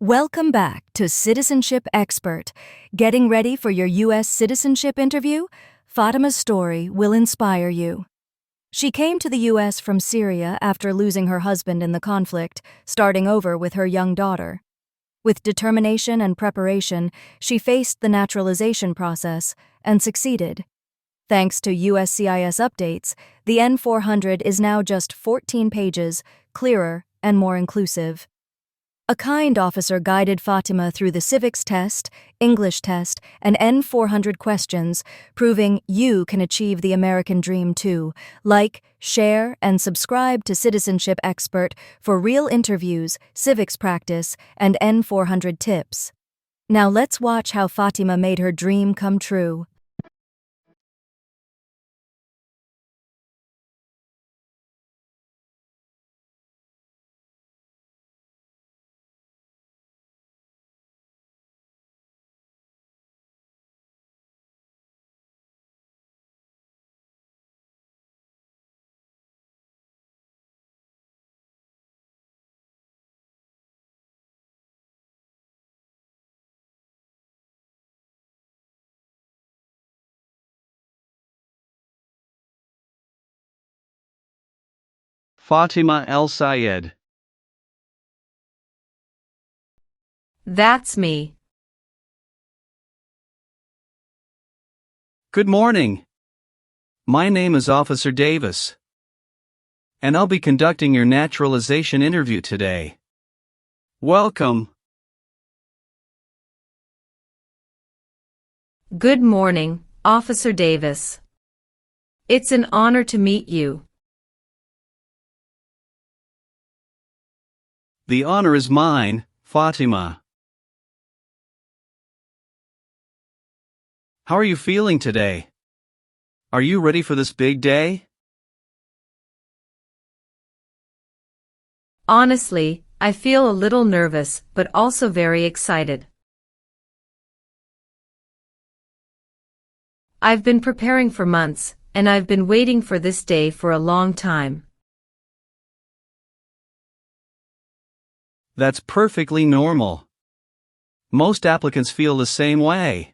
Welcome back to Citizenship Expert. Getting ready for your U.S. citizenship interview? Fatima's story will inspire you. She came to the U.S. from Syria after losing her husband in the conflict, starting over with her young daughter. With determination and preparation, she faced the naturalization process and succeeded. Thanks to USCIS updates, the N-400 is now just 14 pages, clearer and more inclusive. A kind officer guided Fatima through the Civics test, English test, and N-400 questions, proving you can achieve the American dream too. Like, share, and subscribe to Citizenship Expert for real interviews, civics practice, and N-400 tips. Now let's watch how Fatima made her dream come true. Fatima El Sayed. That's me. Good morning. My name is Officer Davis, and I'll be conducting your naturalization interview today. Welcome. Good morning, Officer Davis. It's an honor to meet you. The honor is mine, Fatima. How are you feeling today? Are you ready for this big day? Honestly, I feel a little nervous, but also very excited. I've been preparing for months, and I've been waiting for this day for a long time. That's perfectly normal. Most applicants feel the same way.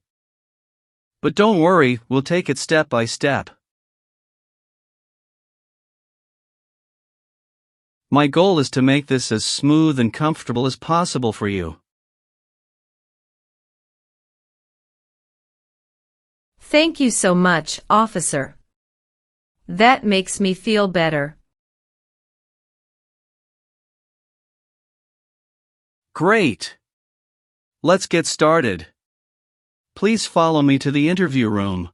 But don't worry, we'll take it step by step. My goal is to make this as smooth and comfortable as possible for you. Thank you so much, officer. That makes me feel better. Great! Let's get started. Please follow me to the interview room.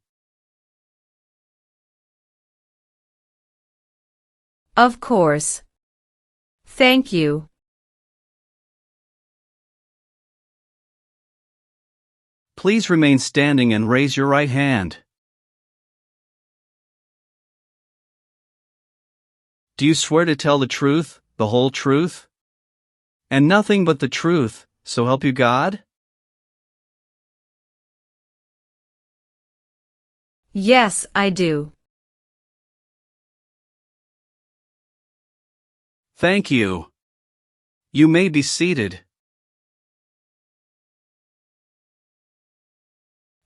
Of course. Thank you. Please remain standing and raise your right hand. Do you swear to tell the truth, the whole truth, and nothing but the truth, so help you God? Yes, I do. Thank you. You may be seated.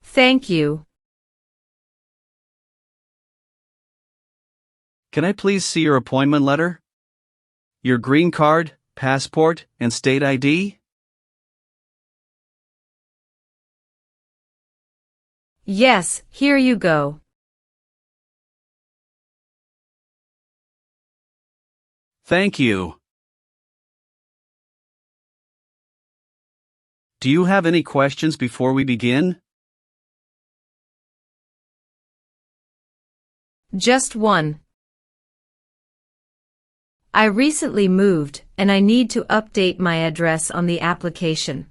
Thank you. Can I please see your appointment letter? Your green card, passport, and state ID? Yes, here you go. Thank you. Do you have any questions before we begin? Just one. I recently moved, and I need to update my address on the application.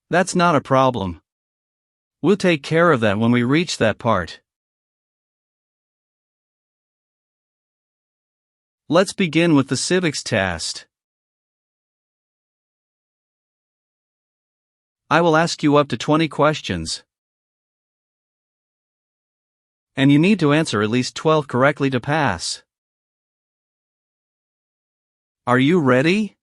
That's not a problem. We'll take care of that when we reach that part. Let's begin with the civics test. I will ask you up to 20 questions, and you need to answer at least 12 correctly to pass. Are you ready?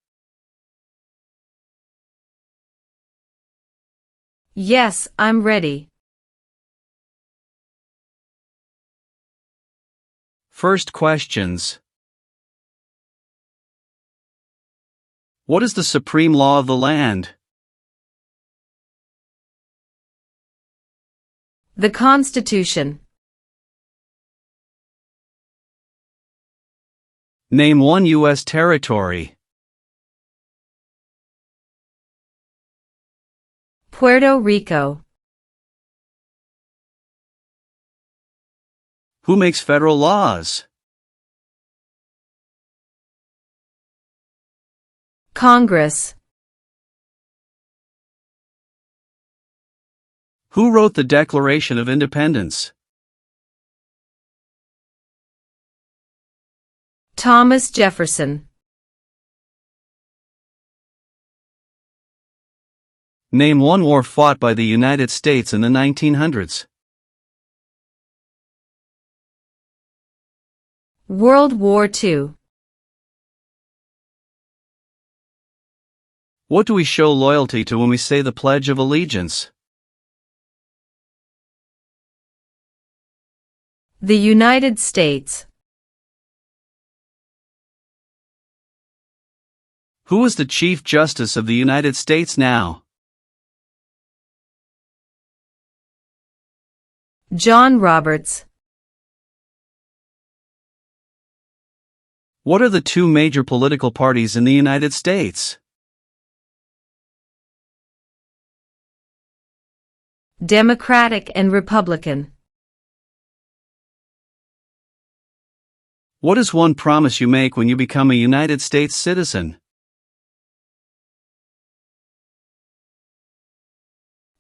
Yes, I'm ready. First questions. What is the supreme law of the land? The Constitution. Name one U.S. territory. Puerto Rico. Who makes federal laws? Congress. Who wrote the Declaration of Independence? Thomas Jefferson. Name one war fought by the United States in the 1900s. World War II. What do we show loyalty to when we say the Pledge of Allegiance? The United States. Who is the Chief Justice of the United States now? John Roberts. What are the two major political parties in the United States? Democratic and Republican. What is one promise you make when you become a United States citizen?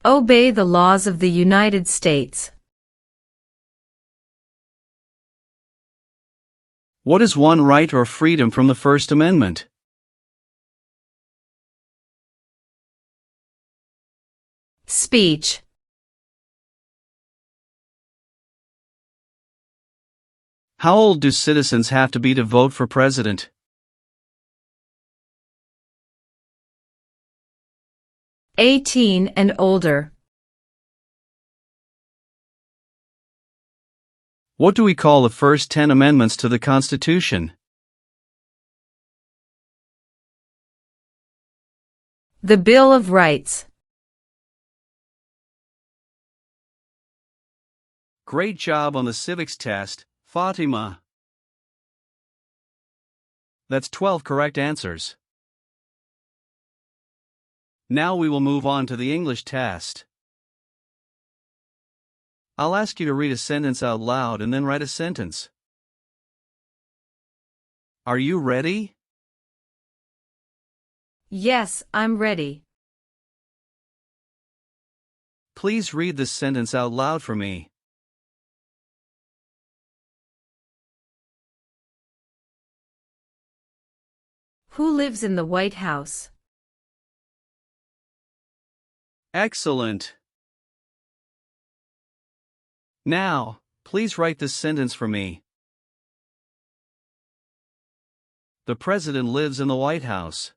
Obey the laws of the United States. What is one right or freedom from the First Amendment? Speech. How old do citizens have to be to vote for president? '18 and older. What do we call the first 10 amendments to the Constitution? The Bill of Rights. Great job on the civics test, Fatima. That's 12 correct answers. Now we will move on to the English test. I'll ask you to read a sentence out loud and then write a sentence. Are you ready? Yes, I'm ready. Please read this sentence out loud for me. Who lives in the White House? Excellent. Now, please write this sentence for me. The President lives in the White House.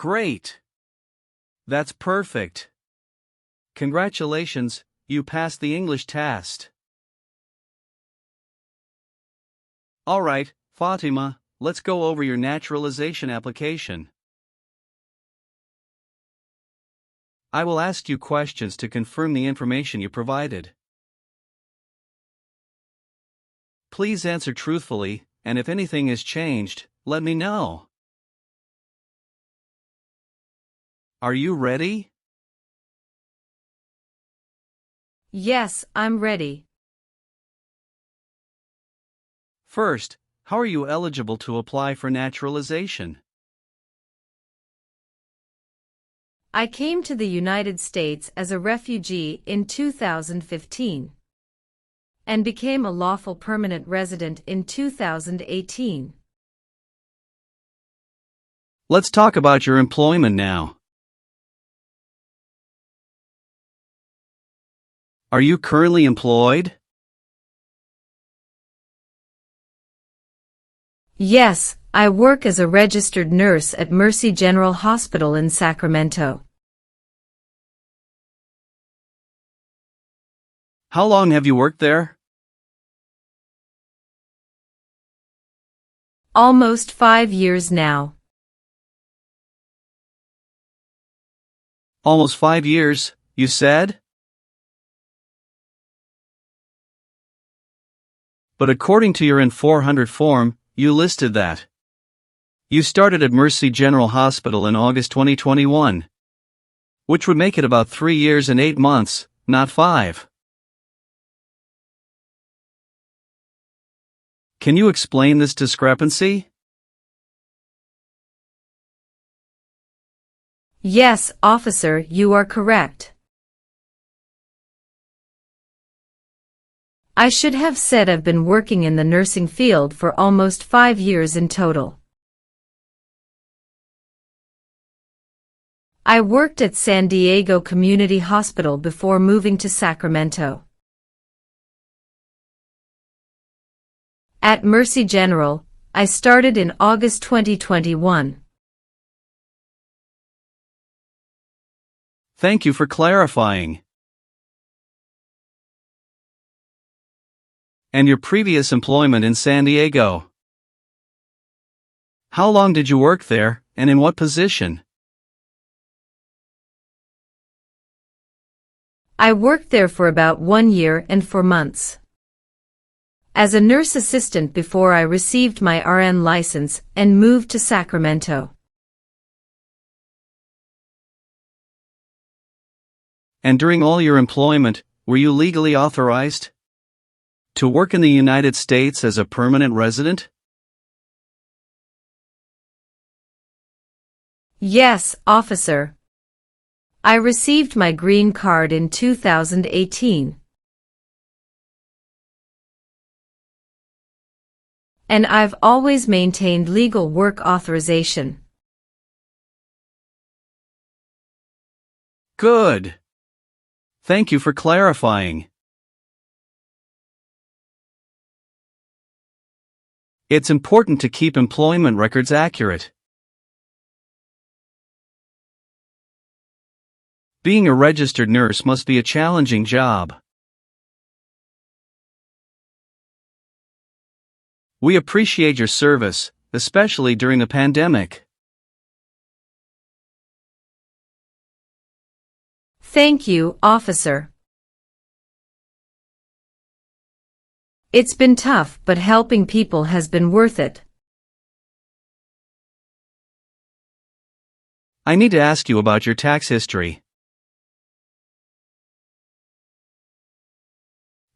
Great! That's perfect. Congratulations, you passed the English test. Alright, Fatima, let's go over your naturalization application. I will ask you questions to confirm the information you provided. Please answer truthfully, and if anything has changed, let me know. Are you ready? Yes, I'm ready. First, how are you eligible to apply for naturalization? I came to the United States as a refugee in 2015 and became a lawful permanent resident in 2018. Let's talk about your employment now. Are you currently employed? Yes, I work as a registered nurse at Mercy General Hospital in Sacramento. How long have you worked there? Almost 5 years now. Almost 5 years, you said? But according to your N-400 form, you listed that you started at Mercy General Hospital in August 2021, which would make it about 3 years and 8 months, not 5. Can you explain this discrepancy? Yes, officer, you are correct. I should have said I've been working in the nursing field for almost 5 years in total. I worked at San Diego Community Hospital before moving to Sacramento. At Mercy General, I started in August 2021. Thank you for clarifying. And your previous employment in San Diego? How long did you work there, and in what position? I worked there for about 1 year and 4 months. As a nurse assistant before I received my RN license and moved to Sacramento. And during all your employment, were you legally authorized to work in the United States as a permanent resident? Yes, officer. I received my green card in 2018. And I've always maintained legal work authorization. Good. Thank you for clarifying. It's important to keep employment records accurate. Being a registered nurse must be a challenging job. We appreciate your service, especially during the pandemic. Thank you, officer. It's been tough, but helping people has been worth it. I need to ask you about your tax history.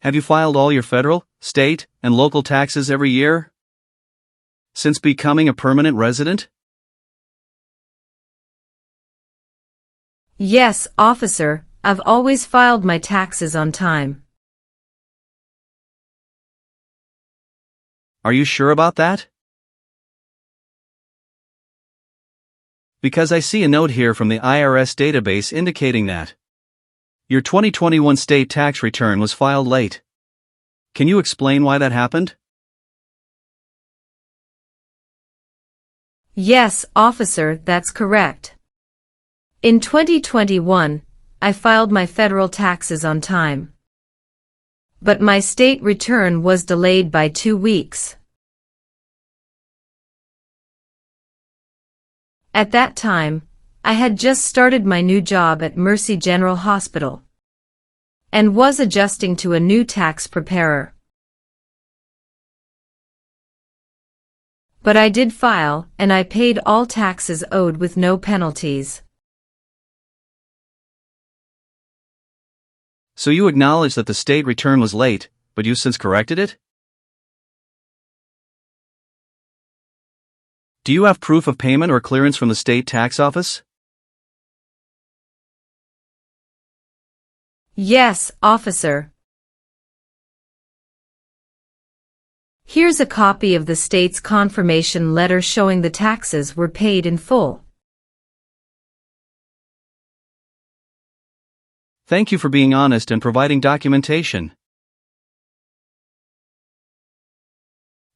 Have you filed all your federal, state, and local taxes every year since becoming a permanent resident? Yes, officer, I've always filed my taxes on time. Are you sure about that? Because I see a note here from the IRS database indicating that your 2021 state tax return was filed late. Can you explain why that happened? Yes, officer, that's correct. In 2021, I filed my federal taxes on time. But my state return was delayed by 2 weeks. At that time, I had just started my new job at Mercy General Hospital and was adjusting to a new tax preparer. But I did file, and I paid all taxes owed with no penalties. So you acknowledge that the state return was late, but you since corrected it? Do you have proof of payment or clearance from the state tax office? Yes, officer. Here's a copy of the state's confirmation letter showing the taxes were paid in full. Thank you for being honest and providing documentation.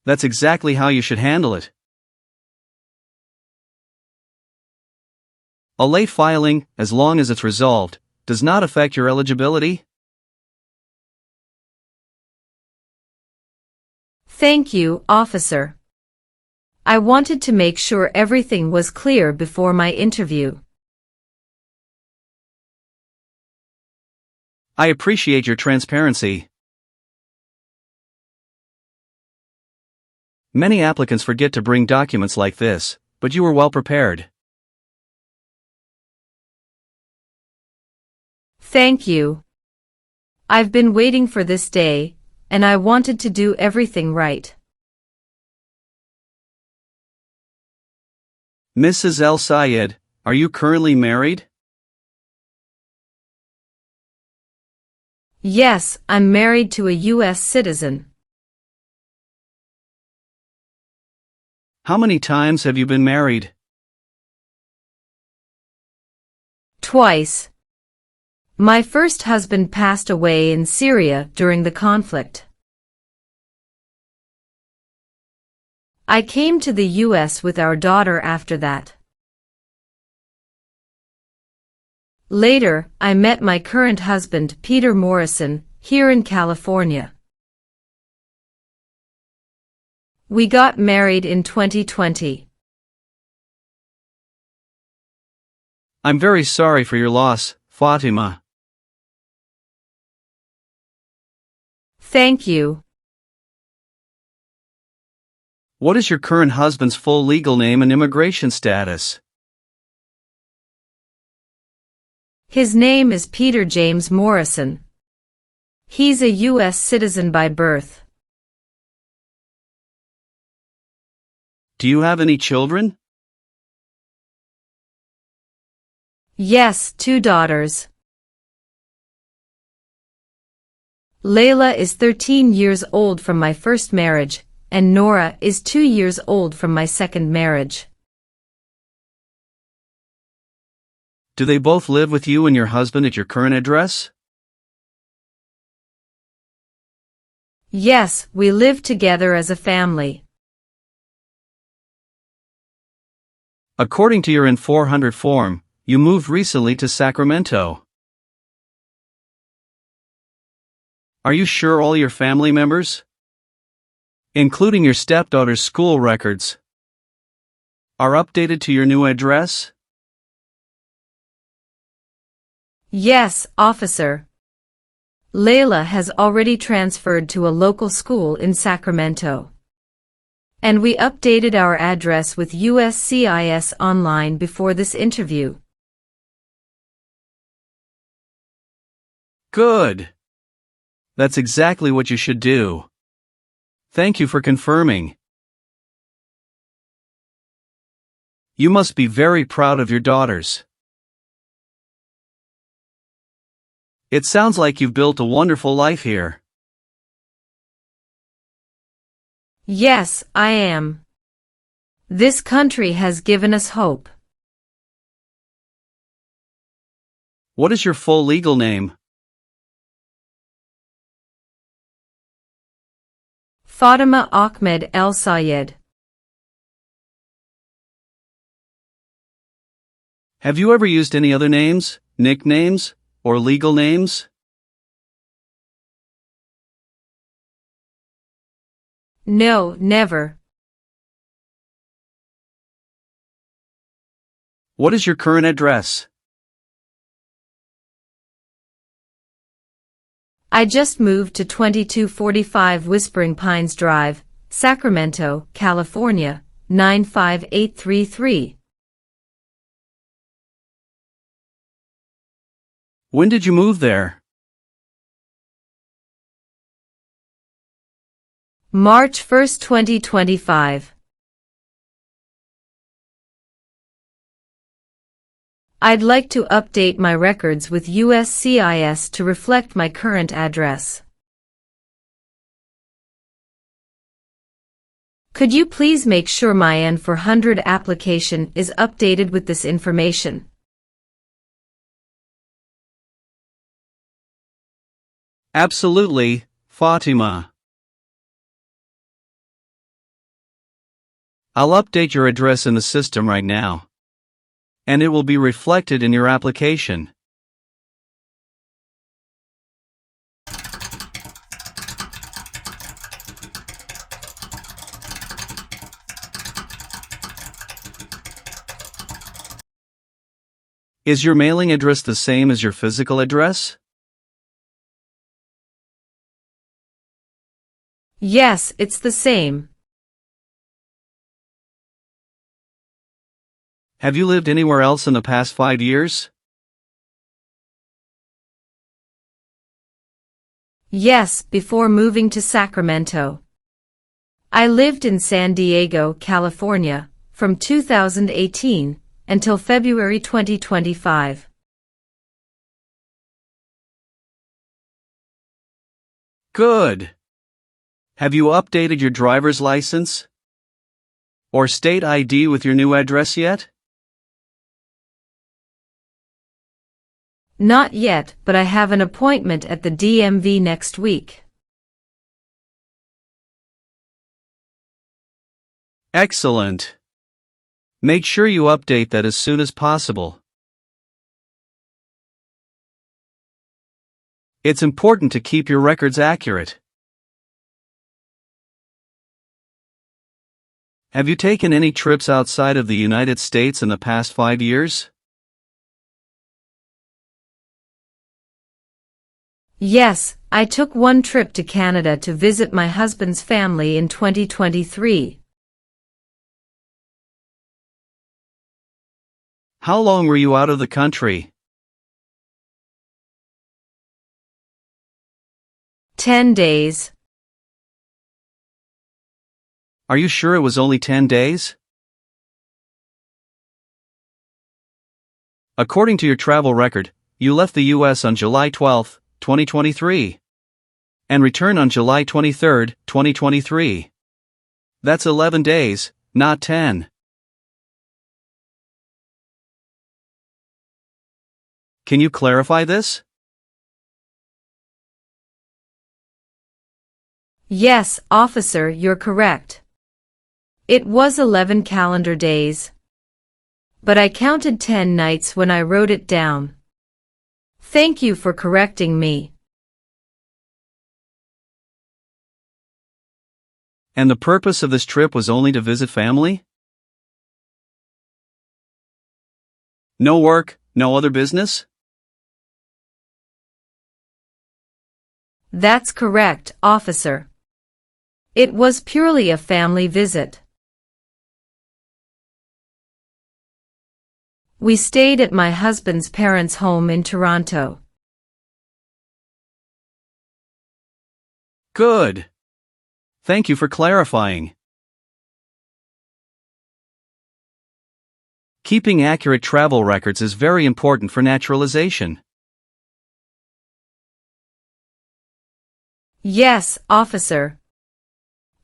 That's exactly how you should handle it. A late filing, as long as it's resolved, does not affect your eligibility. Thank you, officer. I wanted to make sure everything was clear before my interview. I appreciate your transparency. Many applicants forget to bring documents like this, but you were well prepared. Thank you. I've been waiting for this day, and I wanted to do everything right. Mrs. El Sayed, are you currently married? Yes, I'm married to a U.S. citizen. How many times have you been married? Twice. My first husband passed away in Syria during the conflict. I came to the U.S. with our daughter after that. Later, I met my current husband, Peter Morrison, here in California. We got married in 2020. I'm very sorry for your loss, Fatima. Thank you. What is your current husband's full legal name and immigration status? His name is Peter James Morrison. He's a U.S. citizen by birth. Do you have any children? Yes, 2 daughters. Layla is 13 years old from my first marriage, and Nora is 2 years old from my second marriage. Do they both live with you and your husband at your current address? Yes, we live together as a family. According to your N-400 form, you moved recently to Sacramento. Are you sure all your family members, including your stepdaughter's school records, are updated to your new address? Yes, officer. Layla has already transferred to a local school in Sacramento. And we updated our address with USCIS online before this interview. Good. That's exactly what you should do. Thank you for confirming. You must be very proud of your daughters. It sounds like you've built a wonderful life here. Yes, I am. This country has given us hope. What is your full legal name? Fatima Ahmed El Sayed. Have you ever used any other names, nicknames, or legal names? No, never. What is your current address? I just moved to 2245 Whispering Pines Drive, Sacramento, California, 95833. When did you move there? March 1, 2025. I'd like to update my records with USCIS to reflect my current address. Could you please make sure my N-400 application is updated with this information? Absolutely, Fatima. I'll update your address in the system right now, and it will be reflected in your application. Is your mailing address the same as your physical address? Yes, it's the same. Have you lived anywhere else in the past 5 years? Yes, before moving to Sacramento. I lived in San Diego, California, from 2018 until February 2025. Good. Have you updated your driver's license or state ID with your new address yet? Not yet, but I have an appointment at the DMV next week. Excellent. Make sure you update that as soon as possible. It's important to keep your records accurate. Have you taken any trips outside of the United States in the past 5 years? Yes, I took one trip to Canada to visit my husband's family in 2023. How long were you out of the country? 10 days. Are you sure it was only 10 days? According to your travel record, you left the U.S. on July 12, 2023, and returned on July 23, 2023. That's 11 days, not 10. Can you clarify this? Yes, officer, you're correct. It was 11 calendar days. But I counted 10 nights when I wrote it down. Thank you for correcting me. And the purpose of this trip was only to visit family? No work, no other business? That's correct, officer. It was purely a family visit. We stayed at my husband's parents' home in Toronto. Good. Thank you for clarifying. Keeping accurate travel records is very important for naturalization. Yes, officer.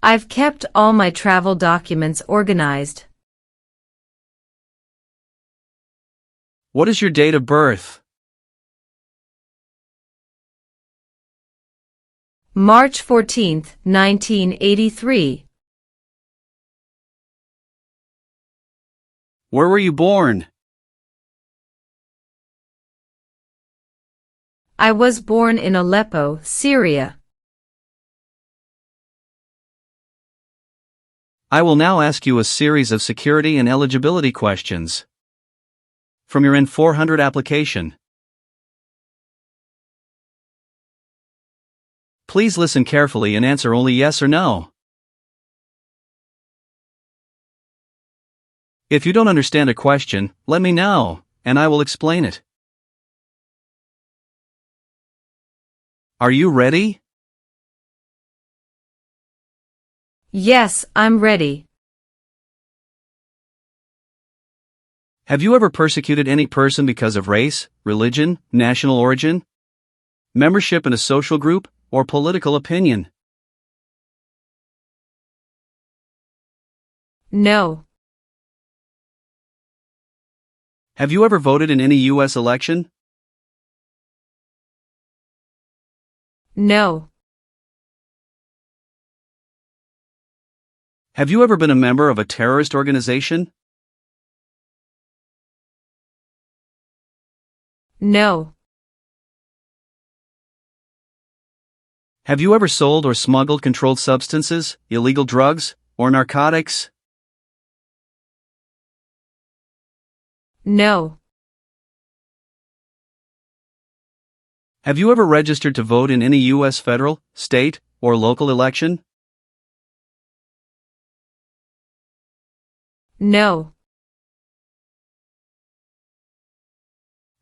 I've kept all my travel documents organized. What is your date of birth? March 14, 1983. Where were you born? I was born in Aleppo, Syria. I will now ask you a series of security and eligibility questions from your N-400 application. Please listen carefully and answer only yes or no. If you don't understand a question, let me know, and I will explain it. Are you ready? Yes, I'm ready. Have you ever persecuted any person because of race, religion, national origin, membership in a social group, or political opinion? No. Have you ever voted in any U.S. election? No. Have you ever been a member of a terrorist organization? No. Have you ever sold or smuggled controlled substances, illegal drugs, or narcotics? No. Have you ever registered to vote in any U.S. federal, state, or local election? No.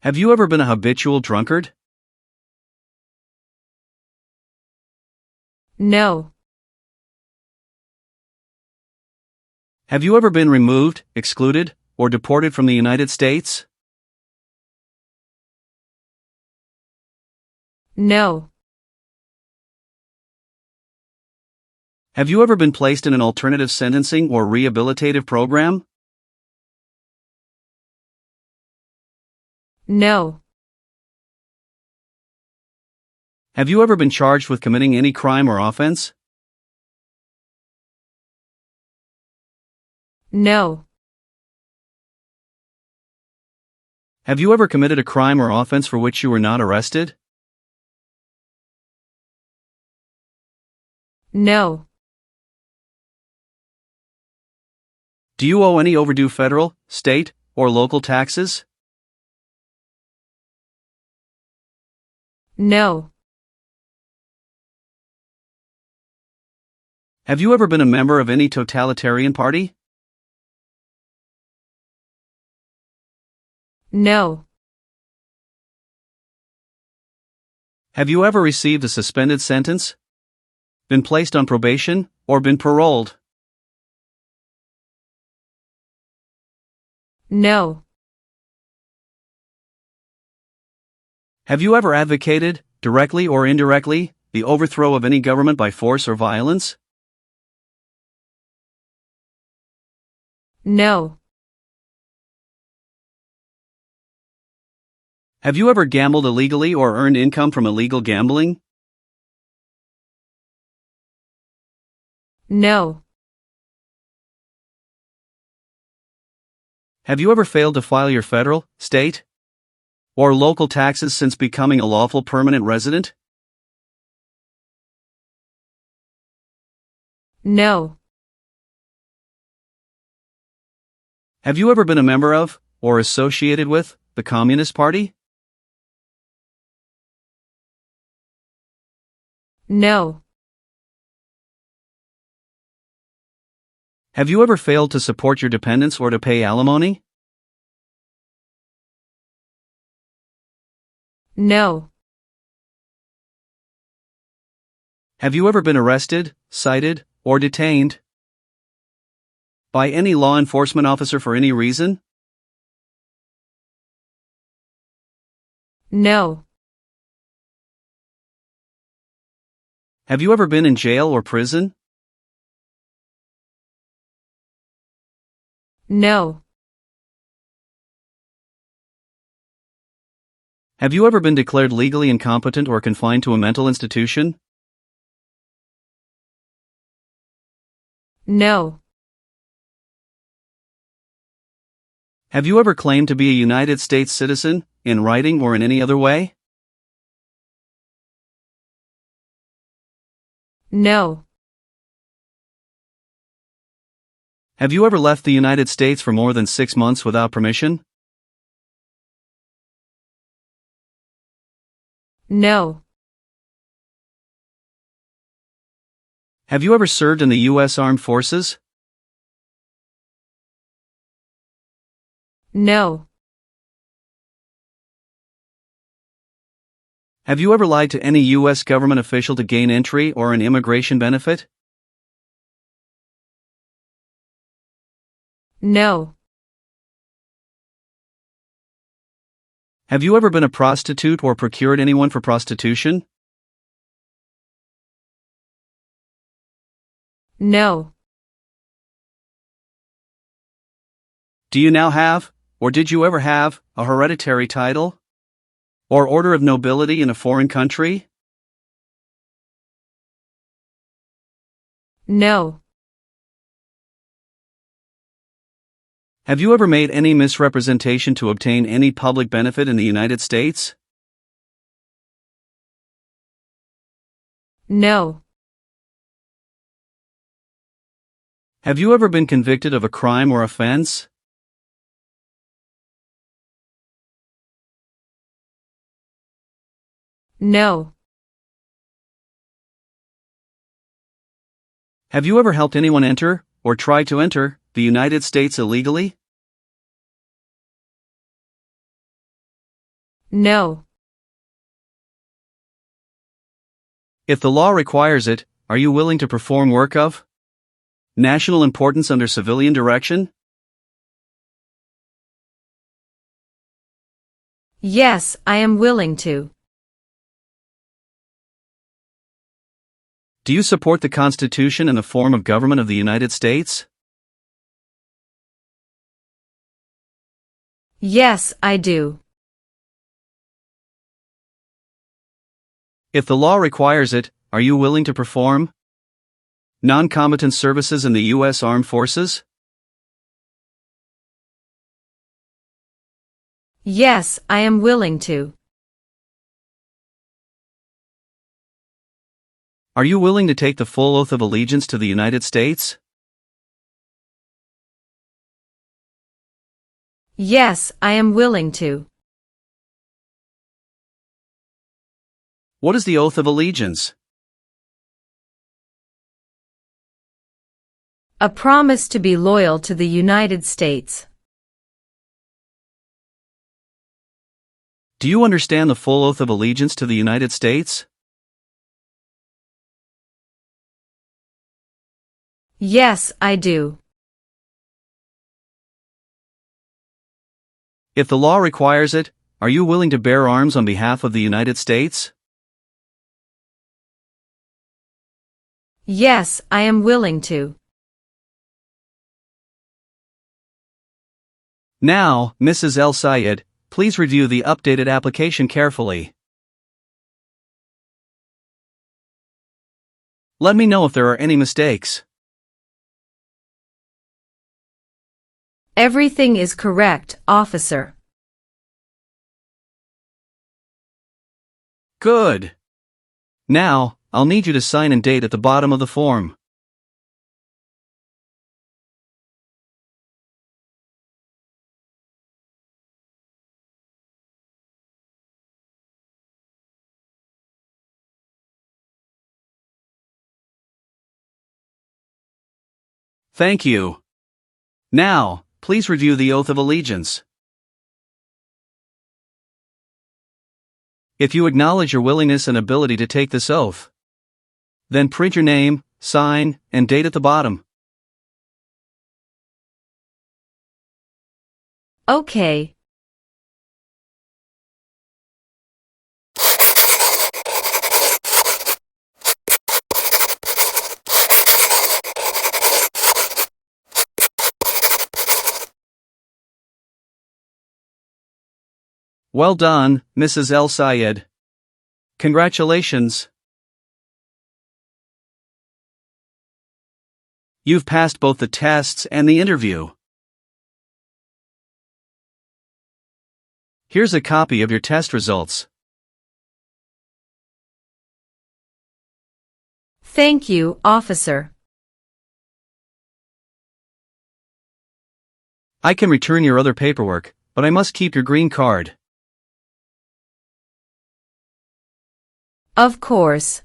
Have you ever been a habitual drunkard? No. Have you ever been removed, excluded, or deported from the United States? No. Have you ever been placed in an alternative sentencing or rehabilitative program? No. Have you ever been charged with committing any crime or offense? No. Have you ever committed a crime or offense for which you were not arrested? No. Do you owe any overdue federal, state, or local taxes? No. Have you ever been a member of any totalitarian party? No. Have you ever received a suspended sentence, been placed on probation, or been paroled? No. Have you ever advocated, directly or indirectly, the overthrow of any government by force or violence? No. Have you ever gambled illegally or earned income from illegal gambling? No. Have you ever failed to file your federal, state, or local taxes since becoming a lawful permanent resident? No. Have you ever been a member of, or associated with, the Communist Party? No. Have you ever failed to support your dependents or to pay alimony? No. Have you ever been arrested, cited, or detained by any law enforcement officer for any reason? No. Have you ever been in jail or prison? No. Have you ever been declared legally incompetent or confined to a mental institution? No. Have you ever claimed to be a United States citizen, in writing or in any other way? No. Have you ever left the United States for more than 6 months without permission? No. Have you ever served in the U.S. Armed Forces? No. Have you ever lied to any U.S. government official to gain entry or an immigration benefit? No. Have you ever been a prostitute or procured anyone for prostitution? No. Do you now have, or did you ever have, a hereditary title? Or order of nobility in a foreign country? No. Have you ever made any misrepresentation to obtain any public benefit in the United States? No. Have you ever been convicted of a crime or offense? No. Have you ever helped anyone enter, or try to enter, the United States illegally? No. If the law requires it, are you willing to perform work of national importance under civilian direction? Yes, I am willing to. Do you support the Constitution and the form of government of the United States? Yes, I do. If the law requires it, are you willing to perform non-combatant services in the U.S. Armed Forces? Yes, I am willing to. Are you willing to take the full oath of allegiance to the United States? Yes, I am willing to. What is the oath of allegiance? A promise to be loyal to the United States. Do you understand the full oath of allegiance to the United States? Yes, I do. If the law requires it, are you willing to bear arms on behalf of the United States? Yes, I am willing to. Now, Mrs. El Sayed, please review the updated application carefully. Let me know if there are any mistakes. Everything is correct, officer. Good. Now, I'll need you to sign and date at the bottom of the form. Thank you. Now, please review the oath of allegiance. If you acknowledge your willingness and ability to take this oath, then print your name, sign, and date at the bottom. Okay. Well done, Mrs. El Sayed. Congratulations. You've passed both the tests and the interview. Here's a copy of your test results. Thank you, officer. I can return your other paperwork, but I must keep your green card. Of course.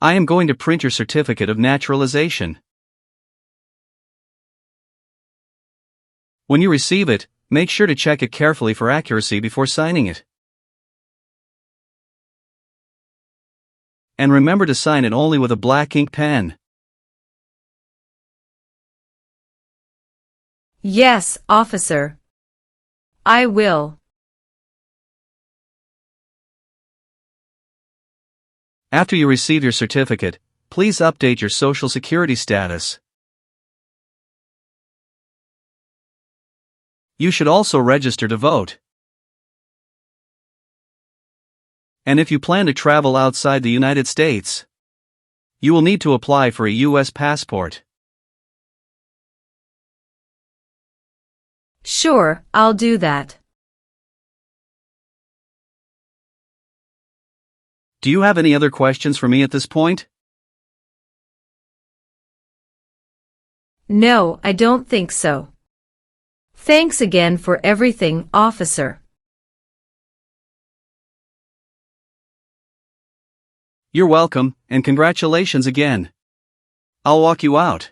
I am going to print your certificate of naturalization. When you receive it, make sure to check it carefully for accuracy before signing it. And remember to sign it only with a black ink pen. Yes, officer. I will. After you receive your certificate, please update your Social Security status. You should also register to vote. And if you plan to travel outside the United States, you will need to apply for a U.S. passport. Sure, I'll do that. Do you have any other questions for me at this point? No, I don't think so. Thanks again for everything, officer. You're welcome, and congratulations again. I'll walk you out.